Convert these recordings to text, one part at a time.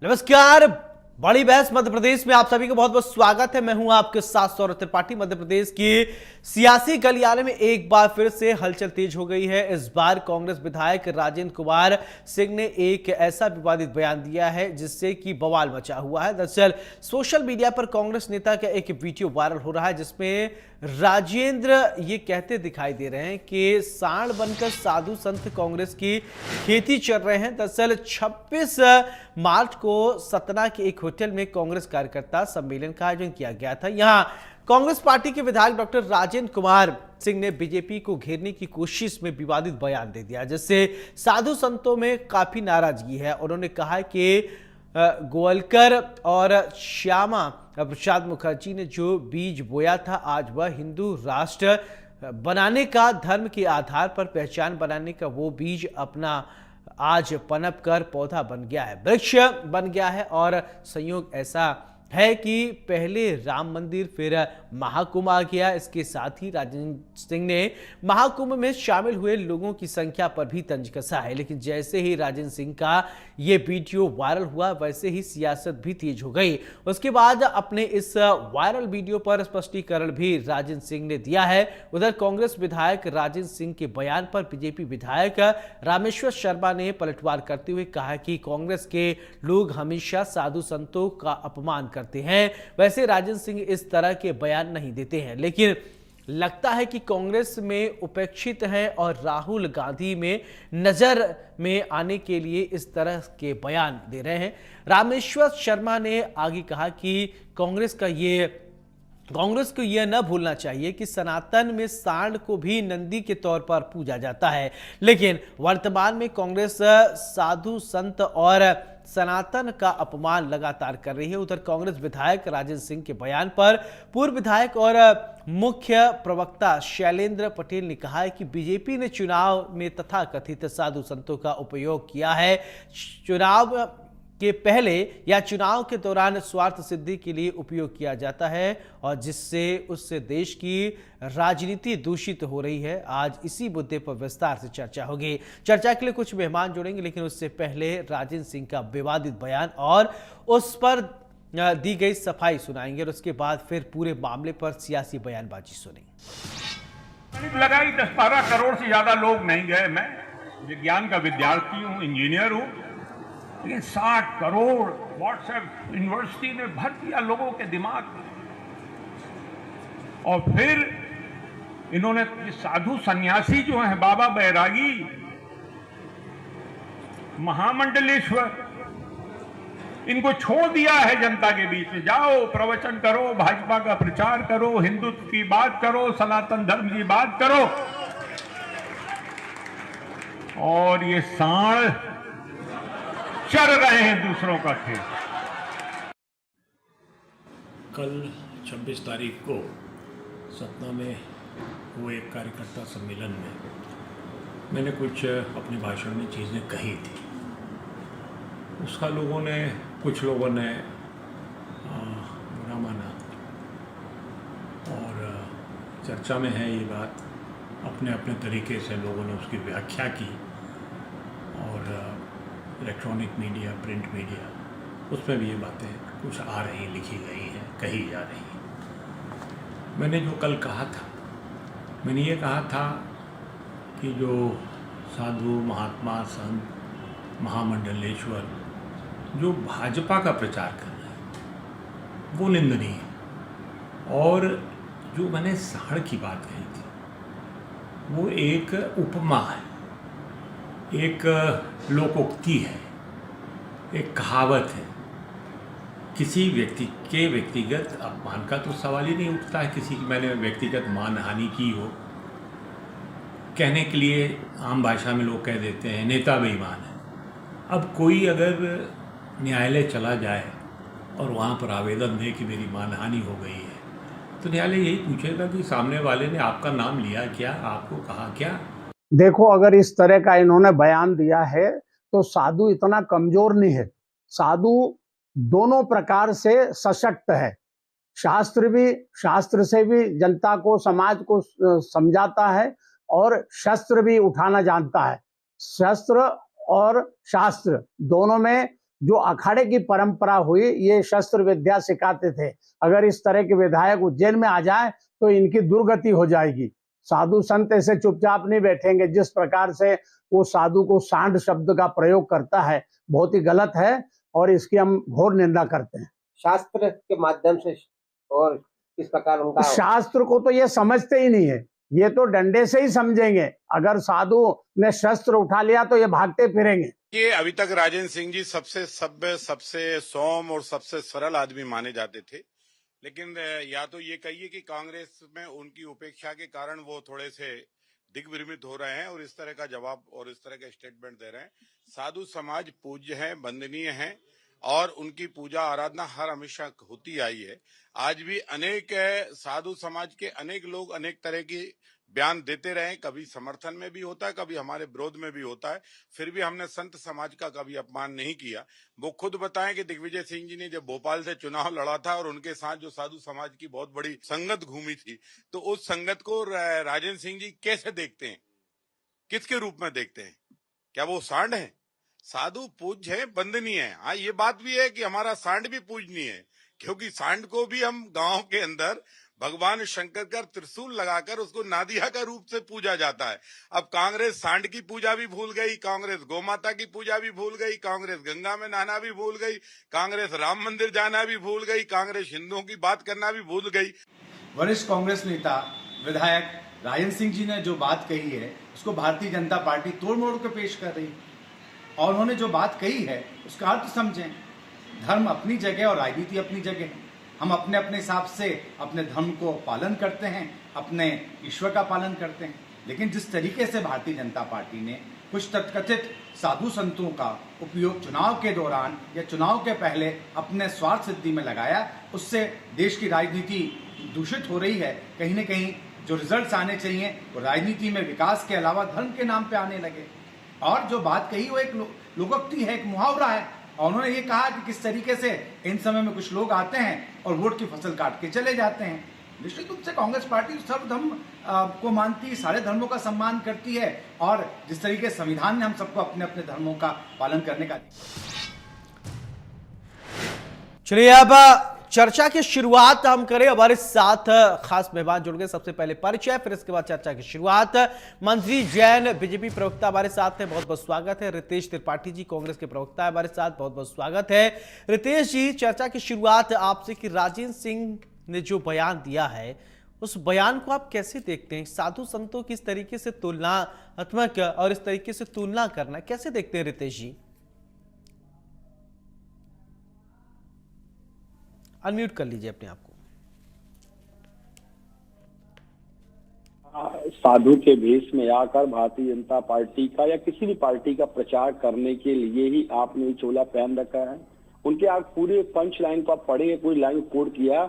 नमस्कार। बड़ी बहस मध्य प्रदेश में आप सभी का बहुत बहुत स्वागत है। मैं हूं आपके साथ सौरभ त्रिपाठी। मध्य प्रदेश की सियासी गलियारे में एक बार फिर से हलचल तेज हो गई है। इस बार कांग्रेस विधायक राजेंद्र कुमार सिंह ने एक ऐसा विवादित बयान दिया है जिससे कि बवाल मचा हुआ है। दरअसल सोशल मीडिया पर कांग्रेस नेता का एक वीडियो वायरल हो रहा है जिसमें राजेंद्र ये कहते दिखाई दे रहे हैं कि सांड बनकर साधु संत कांग्रेस की खेती चल रहे हैं। दरअसल 26 मार्च को सतना के एक होटल में कांग्रेस कार्यकर्ता सम्मेलन का आयोजन किया गया था। यहां कांग्रेस पार्टी के विधायक डॉक्टर राजेंद्र कुमार सिंह ने बीजेपी को घेरने की कोशिश में विवादित बयान दे दिया जिससे साधु संतों में काफी नाराजगी है। उन्होंने कहा कि गोवलकर और श्यामा प्रसाद मुखर्जी ने जो बीज बोया था आज वह हिंदू राष्ट्र बनाने का, धर्म के आधार पर पहचान बनाने का वो बीज अपना आज पनप कर पौधा बन गया है, वृक्ष बन गया है। और संयोग ऐसा है कि पहले राम मंदिर फिर महाकुंभ आ गया। इसके साथ ही राजेंद्र सिंह ने महाकुंभ में शामिल हुए लोगों की संख्या पर भी तंज कसा है। लेकिन जैसे ही राजेंद्र सिंह का ये वीडियो वायरल हुआ वैसे ही सियासत भी तेज हो गई। उसके बाद अपने इस वायरल वीडियो पर स्पष्टीकरण भी राजेंद्र सिंह ने दिया है। उधर कांग्रेस विधायक राजेंद्र सिंह के बयान पर बीजेपी विधायक रामेश्वर शर्मा ने पलटवार करते हुए कहा कि कांग्रेस के लोग हमेशा साधु संतों का अपमान करते हैं। वैसे राजेंद्र सिंह इस तरह के बयान नहीं देते हैं, लेकिन लगता है कि कांग्रेस में उपेक्षित हैं और राहुल गांधी में नजर में आने के लिए इस तरह के बयान दे रहे हैं। रामेश्वर शर्मा ने आगे कहा कि कांग्रेस को यह न भूलना चाहिए कि सनातन में सांड को भी नंदी के तौर पर पूजा जाता है, लेकिन वर्तमान में कांग्रेस साधु संत और सनातन का अपमान लगातार कर रही है। उधर कांग्रेस विधायक राजेंद्र सिंह के बयान पर पूर्व विधायक और मुख्य प्रवक्ता शैलेंद्र पटेल ने कहा है कि बीजेपी ने चुनाव में तथाकथित साधु संतों का उपयोग किया है। चुनाव के पहले या चुनाव के दौरान स्वार्थ सिद्धि के लिए उपयोग किया जाता है और जिससे उससे देश की राजनीति दूषित हो रही है। आज इसी मुद्दे पर विस्तार से चर्चा होगी। चर्चा के लिए कुछ मेहमान जुड़ेंगे, लेकिन उससे पहले राजेंद्र सिंह का विवादित बयान और उस पर दी गई सफाई सुनाएंगे और उसके बाद फिर पूरे मामले पर सियासी बयानबाजी सुनेंगे। लगाई 10-12 करोड़ से ज्यादा लोग नहीं गए। मैं विज्ञान का विद्यार्थी हूं, इंजीनियर हूं, लेकिन 60 करोड़ व्हाट्सएप यूनिवर्सिटी ने भर दिया लोगों के दिमाग में। और फिर इन्होंने साधु सन्यासी जो हैं, बाबा बैरागी, महामंडलेश्वर, इनको छोड़ दिया है जनता के बीच में। जाओ प्रवचन करो, भाजपा का प्रचार करो, हिंदुत्व की बात करो, सनातन धर्म की बात करो। और ये सांड चर रहे हैं दूसरों का खेल। कल 26 तारीख को सतना में हुए एक कार्यकर्ता सम्मेलन में मैंने कुछ अपने भाषण में चीज़ें कही थी। उसका कुछ लोगों ने बुरा माना और चर्चा में है ये बात। अपने अपने तरीके से लोगों ने उसकी व्याख्या की और इलेक्ट्रॉनिक मीडिया, प्रिंट मीडिया, उसमें भी ये बातें कुछ आ रही, लिखी गई हैं, कही जा रही हैं। मैंने जो कल कहा था, मैंने ये कहा था कि जो साधु, महात्मा, संत, महामंडलेश्वर जो भाजपा का प्रचार कर रहे हैं वो निंदनीय है। और जो मैंने सांड की बात कही थी वो एक उपमा है, एक लोकोक्ति है, एक कहावत है। किसी व्यक्ति के व्यक्तिगत अपमान का तो सवाल ही नहीं उठता है। किसी की मैंने व्यक्तिगत मानहानि की हो, कहने के लिए आम भाषा में लोग कह देते हैं नेता बेईमान है। अब कोई अगर न्यायालय चला जाए और वहाँ पर आवेदन दे कि मेरी मानहानि हो गई है, तो न्यायालय यही पूछेगा कि सामने वाले ने आपका नाम लिया क्या, आपको कहा क्या। देखो, अगर इस तरह का इन्होंने बयान दिया है तो साधु इतना कमजोर नहीं है। साधु दोनों प्रकार से सशक्त है। शास्त्र से भी जनता को, समाज को समझाता है और शस्त्र भी उठाना जानता है। शस्त्र और शास्त्र दोनों में जो अखाड़े की परंपरा हुई, ये शस्त्र विद्या सिखाते थे। अगर इस तरह के विधायक उज्जैन में आ जाए तो इनकी दुर्गति हो जाएगी। साधु संत ऐसे चुपचाप नहीं बैठेंगे। जिस प्रकार से वो साधु को सांड शब्द का प्रयोग करता है, बहुत ही गलत है और इसकी हम घोर निंदा करते हैं। शास्त्र के माध्यम से और किस प्रकार उनका शास्त्र को तो ये समझते ही नहीं है, ये तो डंडे से ही समझेंगे। अगर साधु ने शस्त्र उठा लिया तो ये भागते फिरेंगे। ये अभी तक राजेंद्र सिंह जी सबसे सभ्य, सबसे सौम्य और सबसे सरल आदमी माने जाते थे, लेकिन या तो ये कहिए कि कांग्रेस में उनकी उपेक्षा के कारण वो थोड़े से दिग्भ्रमित हो रहे हैं और इस तरह का जवाब और इस तरह का स्टेटमेंट दे रहे हैं। साधु समाज पूज्य है, वंदनीय है और उनकी पूजा आराधना हर हमेशा होती आई है। आज भी अनेक साधु समाज के अनेक लोग अनेक तरह की बयान देते रहे, कभी समर्थन में भी होता है, कभी हमारे विरोध में भी होता है, फिर भी हमने संत समाज का कभी अपमान नहीं किया। वो खुद बताएं कि दिग्विजय सिंह जी ने जब भोपाल से चुनाव लड़ा था और उनके साथ जो साधु समाज की बहुत बड़ी संगत घूमी थी, तो उस संगत को राजेंद्र सिंह जी कैसे देखते हैं, किसके रूप में देखते हैं? क्या वो सांड है? साधु पूज्य है, वंदनीय है। हाँ, ये बात भी है कि हमारा सांड भी पूजनीय है, क्योंकि सांड को भी हम गांव के अंदर भगवान शंकर का त्रिशूल लगाकर उसको नादिया का रूप से पूजा जाता है। अब कांग्रेस सांड की पूजा भी भूल गई, कांग्रेस गौमाता की पूजा भी भूल गई, कांग्रेस गंगा में नहाना भी भूल गई, कांग्रेस राम मंदिर जाना भी भूल गई, कांग्रेस हिंदुओं की बात करना भी भूल गई। वरिष्ठ कांग्रेस नेता विधायक राजेंद्र सिंह जी ने जो बात कही है उसको भारतीय जनता पार्टी तोड़ मोड़ कर पेश कर रही है और उन्होंने जो बात कही है उसका अर्थ समझें। धर्म अपनी जगह और राजनीति अपनी जगह है। हम अपने अपने हिसाब से अपने धर्म को पालन करते हैं, अपने ईश्वर का पालन करते हैं, लेकिन जिस तरीके से भारतीय जनता पार्टी ने कुछ तथाकथित साधु संतों का उपयोग चुनाव के दौरान या चुनाव के पहले अपने स्वार्थ सिद्धि में लगाया, उससे देश की राजनीति दूषित हो रही है। कहीं न कहीं जो रिजल्ट्स आने चाहिए वो राजनीति में विकास के अलावा धर्म के नाम पे आने लगे। और जो बात कही वो एक लोकोक्ति है, एक मुहावरा है, और उन्होंने ये कहा कि किस तरीके से इन समय में कुछ लोग आते हैं और वोट की फसल काट के चले जाते हैं। निश्चित रूप से कांग्रेस पार्टी सर्वधर्म को मानती है, सारे धर्मों का सम्मान करती है और जिस तरीके संविधान ने हम सबको अपने अपने धर्मों का पालन करने का। चलिए अब चर्चा की शुरुआत हम करें। हमारे साथ खास मेहमान जुड़ गए। सबसे पहले परिचय, फिर इसके बाद चर्चा की शुरुआत। मंत्री जैन बीजेपी प्रवक्ता हमारे साथ हैं, बहुत बहुत स्वागत है। रितेश त्रिपाठी जी कांग्रेस के प्रवक्ता है हमारे साथ, बहुत बहुत स्वागत है। रितेश जी, चर्चा की शुरुआत आपसे कि राजेंद्र सिंह ने जो बयान दिया है उस बयान को आप कैसे देखते हैं? साधु संतों की इस तरीके से तुलनात्मक और इस तरीके से तुलना करना कैसे देखते हैं रितेश जी? अनम्यूट कर लीजिए अपने आप को। साधु के भेष में आकर भारतीय जनता पार्टी का या किसी भी पार्टी का प्रचार करने के लिए ही आपने चोला पहन रखा है। उनके आप पूरे पंच लाइन को आप पढ़े, पूरी लाइन कोड किया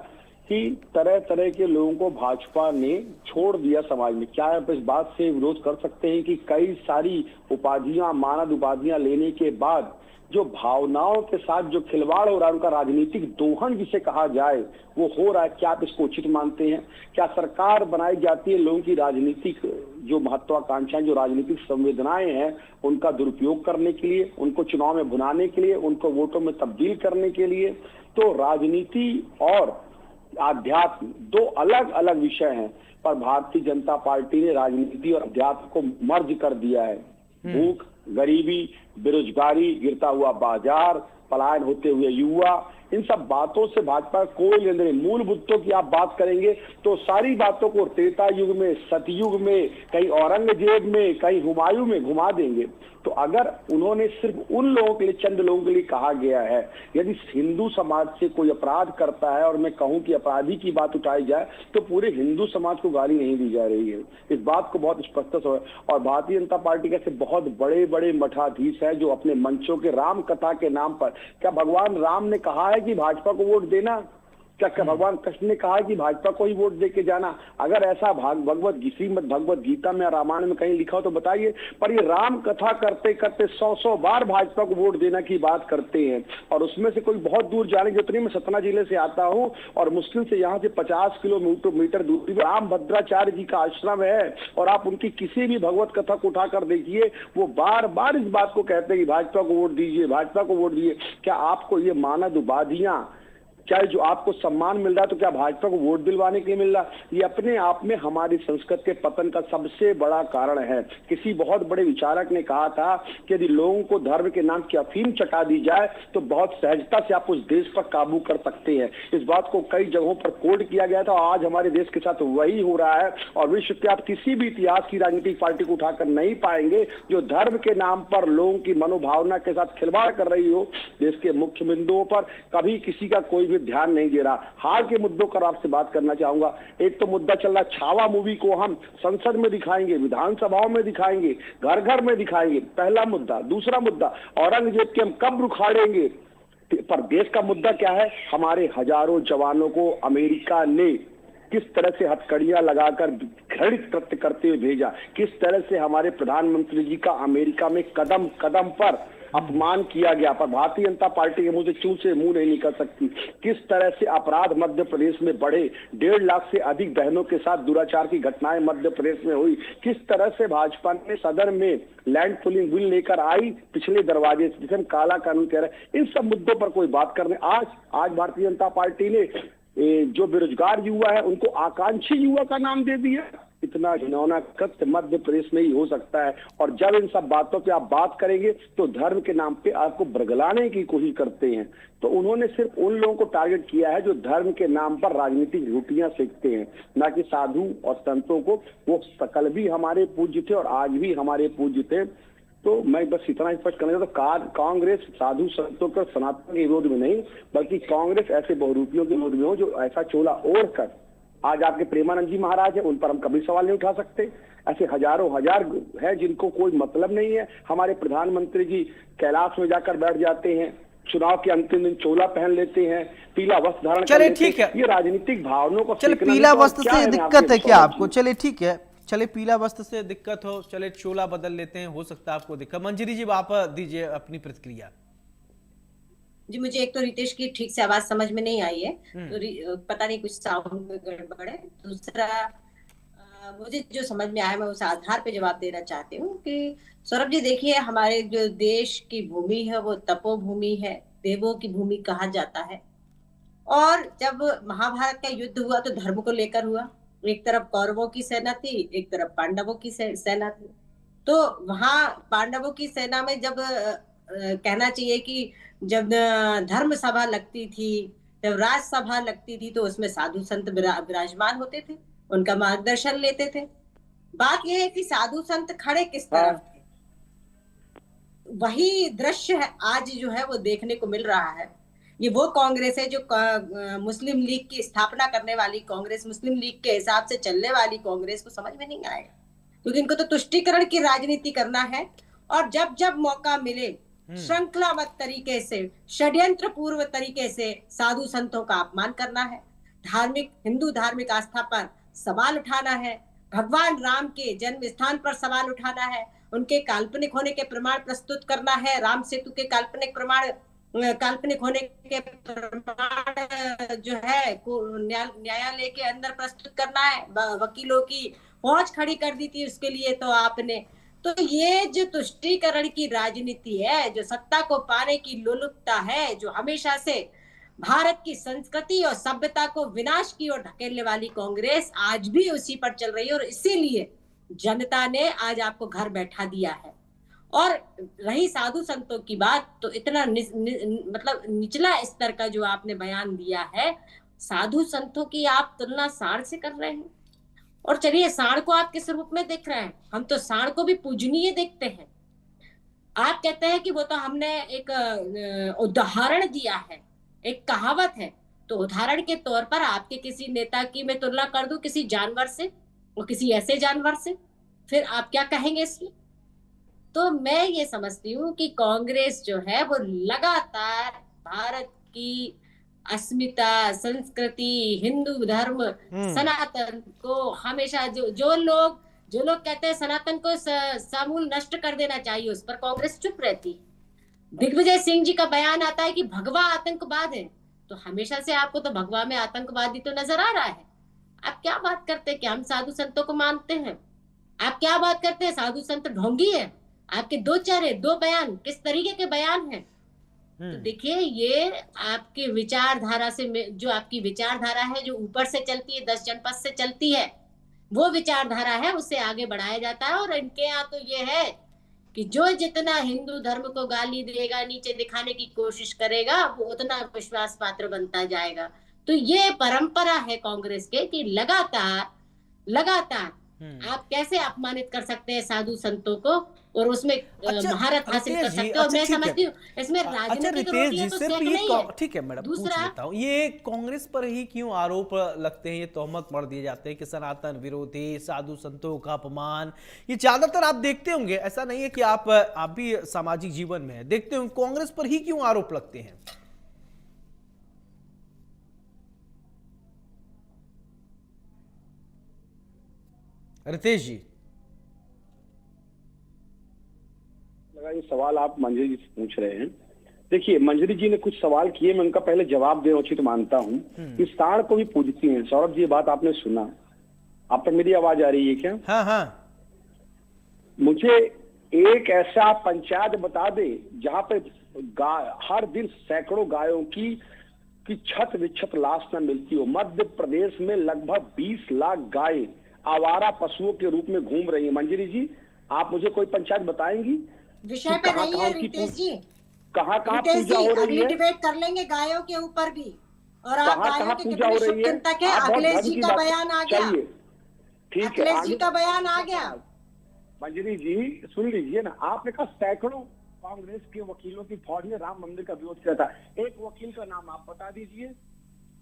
कि तरह तरह के लोगों को भाजपा ने छोड़ दिया समाज में। क्या आप इस बात से विरोध कर सकते हैं कि कई सारी उपाधियां, मानद उपाधियां लेने के बाद जो भावनाओं के साथ जो खिलवाड़ हो रहा है, उनका राजनीतिक दोहन जिसे कहा जाए, वो हो रहा है? क्या आप इसको उचित मानते हैं? क्या सरकार बनाई जाती है लोगों की राजनीतिक जो महत्वाकांक्षाएं, जो राजनीतिक संवेदनाएं हैं, उनका दुरुपयोग करने के लिए, उनको चुनाव में भुनाने के लिए, उनको वोटों में तब्दील करने के लिए? तो राजनीति और आध्यात्म दो अलग अलग विषय हैं, पर भारतीय जनता पार्टी ने राजनीति और अध्यात्म को मर्ज कर दिया है। भूख, गरीबी, बेरोजगारी, गिरता हुआ बाजार, पलायन होते हुए युवा, इन सब बातों से भाजपा कोई लेन देन। मूल मुद्दों की आप बात करेंगे तो सारी बातों को त्रेता युग में, सतयुग में, कहीं औरंगजेब में, कहीं हुमायूं में घुमा देंगे। तो अगर उन्होंने सिर्फ उन लोगों के लिए, चंद लोगों के लिए कहा गया है, यदि हिंदू समाज से कोई अपराध करता है और मैं कहूं कि अपराधी की बात उठाई जाए तो पूरे हिंदू समाज को गाली नहीं दी जा रही है। इस बात को बहुत स्पष्ट है। और भारतीय जनता पार्टी के ऐसे बहुत बड़े बड़े मठाधीश है जो अपने मंचों के राम कथा के नाम पर, क्या भगवान राम ने कहा है कि भाजपा को वोट देना? क्या भगवान कृष्ण ने कहा कि भाजपा को ही वोट दे के जाना? अगर ऐसा भगवत गीता में, रामायण में कहीं लिखा हो तो बताइए। पर ये राम कथा करते करते 100 बार भाजपा को वोट देने की बात करते हैं, और उसमें से कोई बहुत दूर जाने, जितनी मैं सतना जिले से आता हूँ और मुश्किल से यहाँ से 50 किलोमीटर दूरी पर राम भद्राचार्य जी का आश्रम है, और आप उनकी किसी भी भगवत कथा को उठाकर देखिए, वो बार बार इस बात को कहते हैं कि भाजपा को वोट दीजिए, भाजपा को वोट दीजिए। क्या आपको ये मानद उपाधियां, क्या जो आपको सम्मान मिल रहा है, तो क्या भाजपा को वोट दिलवाने के लिए मिल रहा? ये अपने आप में हमारी संस्कृति के पतन का सबसे बड़ा कारण है। किसी बहुत बड़े विचारक ने कहा था कि यदि लोगों को धर्म के नाम की अफीम चटा दी जाए तो बहुत सहजता से आप उस देश पर काबू कर सकते हैं। इस बात को कई जगहों पर कोट किया गया था, और आज हमारे देश के साथ वही हो रहा है। और विश्व के आप किसी भी इतिहास की राजनीतिक पार्टी को उठाकर नहीं पाएंगे जो धर्म के नाम पर लोगों की मनोभावना के साथ खिलवाड़ कर रही हो। देश के मुख्य बिंदुओं पर कभी किसी का कोई भी ध्यान नहीं दे रहा। हाल के मुद्दों पर आपसे बात करना चाहूंगा। एक तो मुद्दा चल रहा, छावा मूवी को हम संसद में दिखाएंगे, विधानसभाओं में दिखाएंगे, घर घर में दिखाएंगे, पहला मुद्दा। दूसरा मुद्दा, औरंगजेब के हम कब्र उखाड़ेंगे। पर देश का मुद्दा क्या है? हमारे हजारों जवानों को अमेरिका ने किस तरह से हथकड़ियां लगाकर घृणित कृत्य करते हुए भेजा, किस तरह से हमारे प्रधानमंत्री जी का अमेरिका में कदम कदम पर अपमान किया गया, पर भारतीय जनता पार्टी के मुंह से चूं से मुंह नहीं निकल सकती। किस तरह से अपराध मध्य प्रदेश में बढ़े, 1.5 लाख से अधिक बहनों के साथ दुराचार की घटनाएं मध्य प्रदेश में हुई। किस तरह से भाजपा ने सदन में लैंड पुलिंग बिल लेकर आई पिछले दरवाजे से, जिसे हम काला कानून कह रहे हैं। इन सब मुद्दों पर कोई बात करने, आज भारतीय जनता पार्टी ने जो बेरोजगार युवा है उनको आकांक्षी युवा का नाम दे दिया। इतना घिनौना कृत्य मध्य प्रदेश में ही हो सकता है। और जब इन सब बातों पे आप बात करेंगे तो धर्म के नाम पे आपको बरगलाने की कोशिश करते हैं। तो उन्होंने सिर्फ उन लोगों को टारगेट किया है जो धर्म के नाम पर राजनीतिक रोटियां सेकते हैं, ना कि साधु और संतों को। वो सकल भी हमारे पूज्य थे और आज भी हमारे पूज्य थे। तो मैं बस इतना स्पष्ट करना चाहता हूं, कांग्रेस साधु संतों के सनातन के विरोध में नहीं, बल्कि कांग्रेस ऐसे बहुरूपियों के विरोध में हो जो ऐसा चोला ओढ़ कर, आज आपके प्रेमानंद जी महाराज है, उन पर हम कभी सवाल नहीं उठा सकते। ऐसे हजारों हजार है जिनको कोई मतलब नहीं है। हमारे प्रधानमंत्री जी कैलाश में जाकर बैठ जाते हैं, चुनाव के अंतिम दिन चोला पहन लेते हैं, पीला वस्त्र धारण कर लेते हैं। ठीक है, ये राजनीतिक भावनाओं को चले पीला वस्त्र से दिक्कत है क्या आपको? चले ठीक है, चले पीला वस्त्र से दिक्कत हो, चले चोला बदल लेते हैं, हो सकता है आपको दिक्कत। मंजरी जी आप दीजिए अपनी प्रतिक्रिया। जी, मुझे एक तो रितेश की ठीक से आवाज समझ में नहीं आई है, तो पता नहीं कुछ साउंड में गड़बड़ है। दूसरा, मुझे जो समझ में आया मैं उस आधार पे जवाब देना चाहती हूँ कि सौरभ जी देखिए, हमारे जो देश की भूमि है वो तपोभूमि है, देवों की भूमि कहा जाता है। और जब महाभारत का युद्ध हुआ तो धर्म को लेकर हुआ। एक तरफ कौरवों की सेना थी, एक तरफ पांडवों की सेना थी। तो वहां पांडवों की सेना में जब कहना चाहिए कि जब धर्म सभा लगती थी, जब राजसभा लगती थी, तो उसमें साधु संत विराजमान होते थे, उनका मार्गदर्शन लेते थे। बात यह है कि साधु संत खड़े किस तरफ थे, वही दृश्य है आज जो है वो देखने को मिल रहा है। ये वो कांग्रेस है जो मुस्लिम लीग की स्थापना करने वाली कांग्रेस, मुस्लिम लीग के हिसाब से चलने वाली कांग्रेस को समझ में नहीं आएगा, क्योंकि इनको तो तुष्टीकरण की राजनीति करना है। और जब जब मौका मिले श्रृंखलाबद्ध तरीके से, षड्यंत्र पूर्व तरीके से साधु संतों का अपमान करना है, हिंदू धार्मिक आस्था पर सवाल उठाना है, भगवान राम के जन्म स्थान पर सवाल उठाना है, उनके काल्पनिक होने के प्रमाण प्रस्तुत करना है, राम सेतु के काल्पनिक होने के प्रमाण जो है न्यायालय के अंदर प्रस्तुत करना है। वकीलों की फौज खड़ी कर दी थी उसके लिए तो आपने। तो ये जो तुष्टीकरण की राजनीति है, जो सत्ता को पाने की लोलुपता है, जो हमेशा से भारत की संस्कृति और सभ्यता को विनाश की ओर धकेलने वाली कांग्रेस आज भी उसी पर चल रही है। और इसीलिए जनता ने आज आपको घर बैठा दिया है। और रही साधु संतों की बात, तो इतना मतलब निचला स्तर का जो आपने बयान दिया है, साधु संतों की आप तुलना सांड से कर रहे हैं। और चलिए, सांड को आप किस रूप में देख रहे हैं? हम तो सांड को भी पूजनीय देखते हैं। आप कहते हैं कि वो तो हमने एक उदाहरण दिया है, एक कहावत है, तो उदाहरण के तौर पर आपके किसी नेता की मैं तुलना कर दूं किसी जानवर से, और किसी ऐसे जानवर से, फिर आप क्या कहेंगे इसमें? तो मैं ये समझती हूँ कि कांग्रेस जो है वो लगातार भारत की अस्मिता, संस्कृति, हिंदू धर्म, सनातन को हमेशा जो लोग कहते हैं सनातन को समूल नष्ट कर देना चाहिए, उस पर कांग्रेस चुप रहती। दिग्विजय सिंह जी का बयान आता है कि भगवा आतंकवाद है, तो हमेशा से आपको तो भगवा में आतंकवादी तो नजर आ रहा है। आप क्या बात करते हैं कि हम साधु संतों को मानते हैं? आप क्या बात करते हैं साधु संत ढोंगी है? आपके दो चेहरे, दो बयान, किस तरीके के बयान हैं? तो देखिए, ये आपके विचारधारा से, जो आपकी विचारधारा है, जो ऊपर से चलती है, 10 जनपद से चलती है, वो विचारधारा है, उससे आगे बढ़ाया जाता है। और इनके यहाँ तो ये है कि जो जितना हिंदू धर्म को गाली देगा, नीचे दिखाने की कोशिश करेगा, वो उतना विश्वास पात्र बनता जाएगा। तो ये परंपरा है कांग्रेस के कि लगातार आप कैसे अपमानित कर सकते हैं साधु संतों को और उसमें महारत हासिल कर सकते हो। मैं समझती हूँ इसमें राजनीतिक रोटियां तो सेक नहीं है। ठीक है मैडम, पूछ लेता हूँ, ये कांग्रेस पर ही क्यों आरोप लगते हैं, ये तोहमत मढ़ दिए जाते हैं कि सनातन विरोधी, साधु संतों का अपमान, ये ज्यादातर आप देखते होंगे, ऐसा नहीं है कि आप भी सामाजिक जीवन में है, देखते होंगे, कांग्रेस पर ही क्यों आरोप लगते हैं? रितेश जी, ये सवाल आप मंजरी जी से पूछ रहे हैं। देखिए, मंजरी जी ने कुछ सवाल किए, मैं उनका पहले जवाब देना उचित मानता हूँ कि साढ़ को भी पूजती हैं। सौरभ जी, ये बात आपने सुना, आप पर मेरी आवाज आ रही है क्या? हाँ हाँ। मुझे एक ऐसा पंचायत बता दे जहाँ पे हर दिन सैकड़ों गायों की छत विच्छत लाश न मिलती हो। मध्य प्रदेश में लगभग 20 लाख गाय आवारा पशुओं के रूप में घूम रही है। मंजरी जी, आप मुझे कोई पंचायत बताएंगी? विषय पे नहीं है रितेश जी, कहाँ पूजा हो रही है? डिबेट कर लेंगे गायों के ऊपर भी, और आप गायों के कितने शुभचिंतक है। अखिलेश जी का बयान आ गया, ठीक है, अखिलेश जी का बयान आ गया। मंजरी जी सुन लीजिए ना, आपने कहा सैकड़ों कांग्रेस के वकीलों की फौज ने राम मंदिर का विरोध किया था, एक वकील का नाम आप बता दीजिए,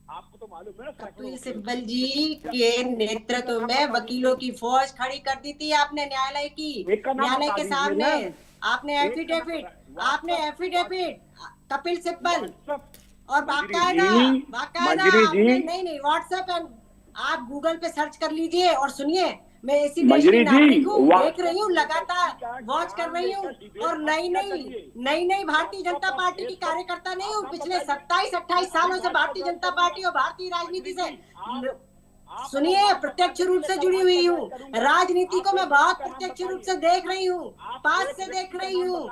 आपको तो मालूम है। कपिल सिब्बल जी के नेतृत्व में वकीलों की फौज खड़ी कर दी थी आपने न्यायालय की, न्यायालय के सामने आपने एफिडेविट कपिल सिब्बल और बाकायदा नहीं व्हाट्सएप, आप गूगल पे सर्च कर लीजिए और सुनिए। मैं इसी देश की नागरिक हूँ, देख रही हूँ, लगातार वॉच कर रही हूँ, और नई भारतीय जनता पार्टी की कार्यकर्ता नहीं हूँ। पिछले 27-28 सालों से भारतीय जनता पार्टी और भारतीय राजनीति से सुनिए प्रत्यक्ष रूप से जुड़ी हुई हूँ। राजनीति को मैं बहुत प्रत्यक्ष रूप से देख रही हूँ, पास से देख रही हूँ।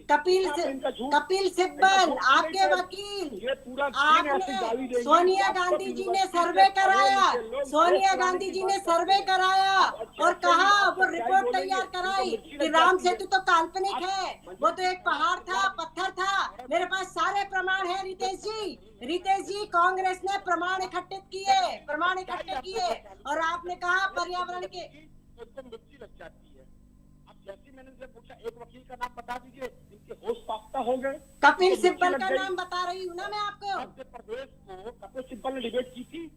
कपिल सिब्बल आपके वकील, आपने सोनिया गांधी जी ने सर्वे कराया, और कहा, वो रिपोर्ट तैयार कराई कि राम सेतु तो काल्पनिक है, वो तो एक पहाड़ था, पत्थर था। मेरे पास सारे प्रमाण है रितेश जी, कांग्रेस ने प्रमाण इकट्ठे किए, और आपने कहा पर्यावरण के लग जाती है। अब जैसे मैंने उनसे पूछा, एक वकील का नाम बता दीजिए, इनके होश पाफ्ता हो गए। कपिल सिब्बल का नाम बता रही हूँ ना मैं आपको। मध्य प्रदेश को कपिल सिब्बल ने डिबेट की थी,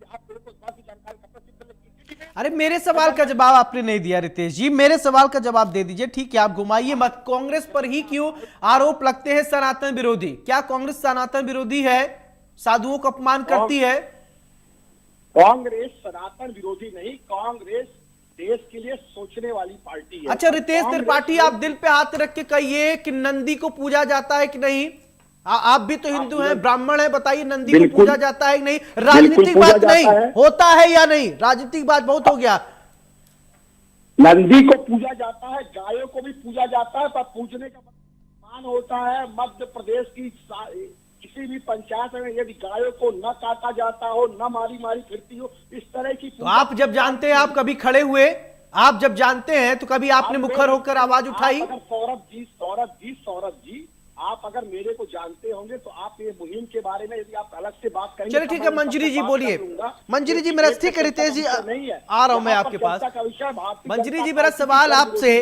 आप लोगों को बात की जानकारी कपिल सिब्बल ने की थी। अरे मेरे सवाल का जवाब आपने नहीं दिया रितेश जी, मेरे सवाल का जवाब दे दीजिए। ठीक है, आप घुमाइए मत। कांग्रेस पर ही क्यों आरोप लगते हैं सनातन विरोधी? क्या कांग्रेस सनातन विरोधी है, साधुओं का अपमान करती है? कांग्रेस सनातन विरोधी नहीं, कांग्रेस देश के लिए सोचने वाली पार्टी है। अच्छा रितेश त्रिपाठी, आप दिल पे हाथ रख के कहिए कि नंदी को पूजा जाता है कि नहीं? आप भी तो हिंदू हैं, ब्राह्मण हैं, बताइए नंदी को पूजा जाता है कि नहीं? राजनीतिक बात नहीं होता है या नहीं? राजनीतिक बात बहुत हो गया। नंदी को पूजा जाता है, गायों को भी पूजा जाता है, पर पूजने का मान होता है। मध्य प्रदेश की किसी भी पंचायत में यदि गायों को न काटा जाता हो, न मारी फिरती हो, इस तरह की, तो आप जब जानते हैं, आप कभी खड़े हुए, आप जब जानते हैं तो कभी आपने मुखर होकर आवाज उठाई? सौरभ जी, आप अगर मेरे को जानते होंगे तो आप ये मुहिम के बारे में यदि आप अलग से बात करेंगे। चलिए ठीक है मंजरी जी, बोलिए। मंजरी जी मेरा, ठीक है रितेश जी आ रहा हूं मैं आपके पास। मंजरी जी, मेरा सवाल आपसे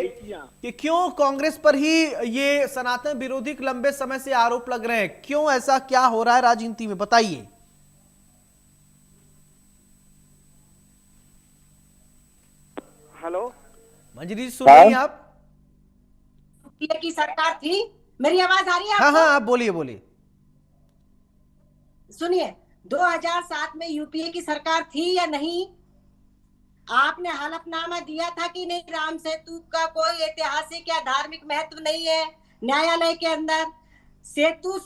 कि क्यों कांग्रेस पर ही ये सनातन विरोधी लंबे समय से आरोप लग रहे हैं? क्यों ऐसा क्या हो रहा है राजनीति में, बताइए। हेलो मंजरी जी, सुन रही हैं आप? की सरकार थी, मेरी आवाज आ रही है? हाँ, आप बोलिए। सुनिए, 2007 में यूपीए की सरकार थी या नहीं? आपने हलफनामा दिया था कि नहीं राम सेतु का कोई ऐतिहासिक या धार्मिक महत्व नहीं है न्यायालय के अंदर? सेतु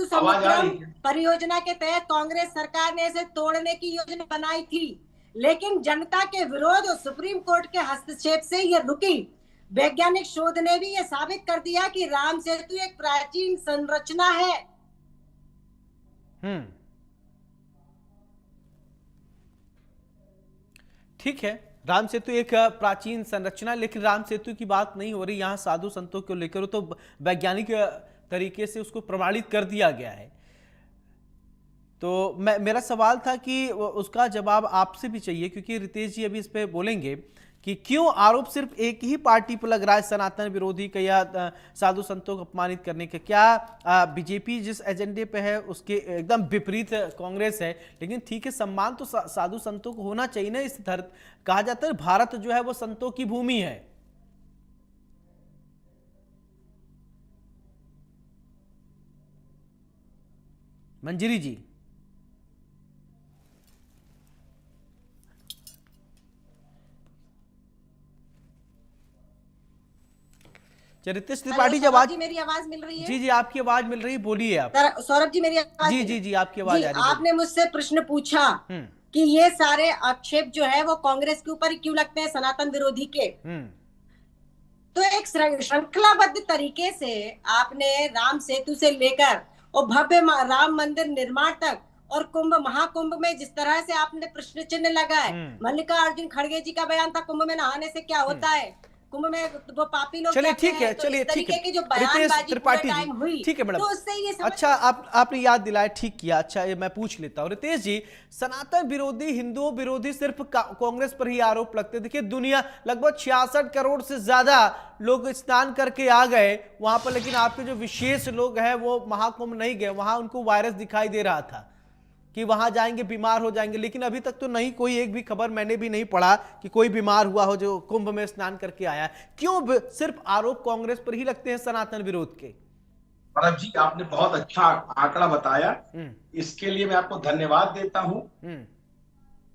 समुद्रम परियोजना के तहत कांग्रेस सरकार ने इसे तोड़ने की योजना बनाई थी, लेकिन जनता के विरोध और सुप्रीम कोर्ट के हस्तक्षेप से ये रुकी। वैज्ञानिक शोध ने भी ये साबित कर दिया कि राम सेतु एक प्राचीन संरचना है। ठीक है, राम सेतु एक प्राचीन संरचना, लेकिन राम सेतु की बात नहीं हो रही यहाँ साधु संतों को लेकर, तो वैज्ञानिक तरीके से उसको प्रमाणित कर दिया गया है। तो मेरा सवाल था कि उसका जवाब आपसे भी चाहिए, क्योंकि रितेश जी अभी इस पे बोलेंगे कि क्यों आरोप सिर्फ एक ही पार्टी पर लग रहा है, सनातन विरोधी का या साधु संतों को अपमानित करने का। क्या बीजेपी जिस एजेंडे पे है उसके एकदम विपरीत कांग्रेस है? लेकिन ठीक है, सम्मान तो साधु संतों को होना चाहिए ना। इस कहा जाता है भारत जो है वो संतों की भूमि है। मंजरी जी, रितेश त्रिपाठी जी, आवाज मेरी आवाज मिल रही है? जी जी, आपकी आवाज मिल रही है, बोलिए आप। सौरभ जी मेरी आवाज? जी जी जी, आपकी आवाज आ रही है। आपने मुझसे प्रश्न पूछा कि ये सारे आक्षेप जो है वो कांग्रेस के ऊपर क्यों लगते हैं, सनातन विरोधी के। तो एक श्रृंखलाबद्ध तरीके से आपने राम सेतु से लेकर और भव्य राम मंदिर निर्माण तक और कुंभ महाकुंभ में जिस तरह से आपने प्रश्न चिन्ह लगाए, मल्लिकार्जुन खड़गे जी का बयान था कुंभ में नहाने से क्या होता है, कुंभ में वो पापी लोग। चलिए ठीक है, चलिए ठीक है, रितेश त्रिपाठी जी, ठीक है मैडम, तो अच्छा आपने याद दिलाया, ठीक किया। अच्छा ये मैं पूछ लेता हूँ रितेश जी, सनातन विरोधी, हिंदुओं विरोधी सिर्फ कांग्रेस पर ही आरोप लगते। देखिए दुनिया लगभग 66 करोड़ से ज्यादा लोग स्नान करके आ गए वहां पर, लेकिन आपके जो विशेष लोग हैं वो महाकुंभ नहीं गए। वहां उनको वायरस दिखाई दे रहा था कि वहां जाएंगे बीमार हो जाएंगे, लेकिन अभी तक तो नहीं, कोई एक भी खबर मैंने भी नहीं पढ़ा कि कोई बीमार हुआ हो जो कुंभ में स्नान करके आया। क्यों सिर्फ आरोप कांग्रेस पर ही लगते हैं सनातन विरोध के? सौरभ जी, आपने बहुत अच्छा आंकड़ा बताया, इसके लिए मैं आपको धन्यवाद देता हूँ।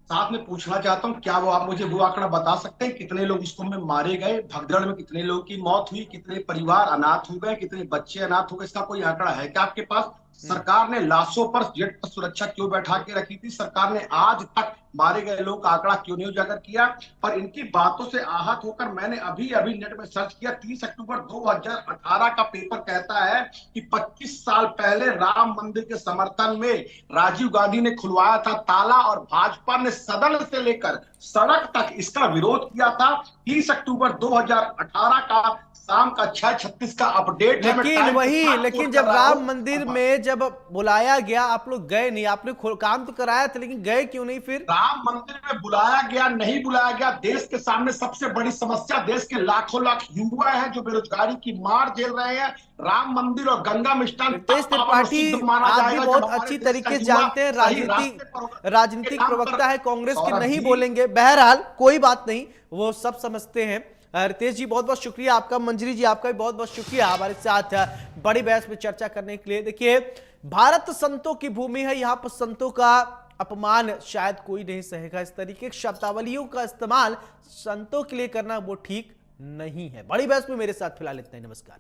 साथ में पूछना चाहता हूँ, क्या आप मुझे वो आंकड़ा बता सकते हैं कितने लोग इस कुंभ में मारे गए, भगदड़ में कितने लोगों की मौत हुई, कितने परिवार अनाथ हो गए, कितने बच्चे अनाथ हो गए? इसका कोई आंकड़ा है क्या आपके पास? सरकार ने लाशों पर जेट पर सुरक्षा क्यों बैठा के रखी थी? सरकार ने आज तक मारे गए लोगों का आंकड़ा क्यों नहीं उजागर किया? और इनकी बातों से आहत होकर मैंने अभी नेट में सर्च किया, 30 अक्टूबर 2018 का पेपर कहता है कि 25 साल पहले राम मंदिर के समर्थन में राजीव गांधी ने खुलवाया था ताला, और भाजपा ने सदन से लेकर सड़क तक इसका विरोध किया था। 30 अक्टूबर 2018 का शाम का 6:36 का अपडेट है। लेकिन जब राम मंदिर में जब बुलाया गया, आप लोग गए नहीं, आपने काम तो कराया था, लेकिन गए क्यों नहीं? फिर राम मंदिर में बुलाया गया, नहीं बुलाया गया, देश के सामने सबसे बड़ी समस्या, देश के लाखों लाख युवा हैं जो बेरोजगारी की मार झेल रहे हैं। राम मंदिर और गंगा मिष्टान रितेश त्रिपाठी, आप भी बहुत अच्छी तरीके से जानते हैं, राजनीतिक प्रवक्ता है कांग्रेस के, नहीं बोलेंगे, बहरहाल कोई बात नहीं, वो सब समझते हैं। रितेश जी बहुत बहुत शुक्रिया आपका, मंजरी जी आपका भी बहुत बहुत शुक्रिया हमारे साथ बड़ी बहस में चर्चा करने के लिए। देखिए भारत संतों की भूमि है, यहाँ पर संतों का अपमान शायद कोई नहीं सहेगा। इस तरीके की शब्दावलियों का इस्तेमाल संतों के लिए करना वो ठीक नहीं है। बड़ी बहस में मेरे साथ फिलहाल इतना ही, नमस्कार।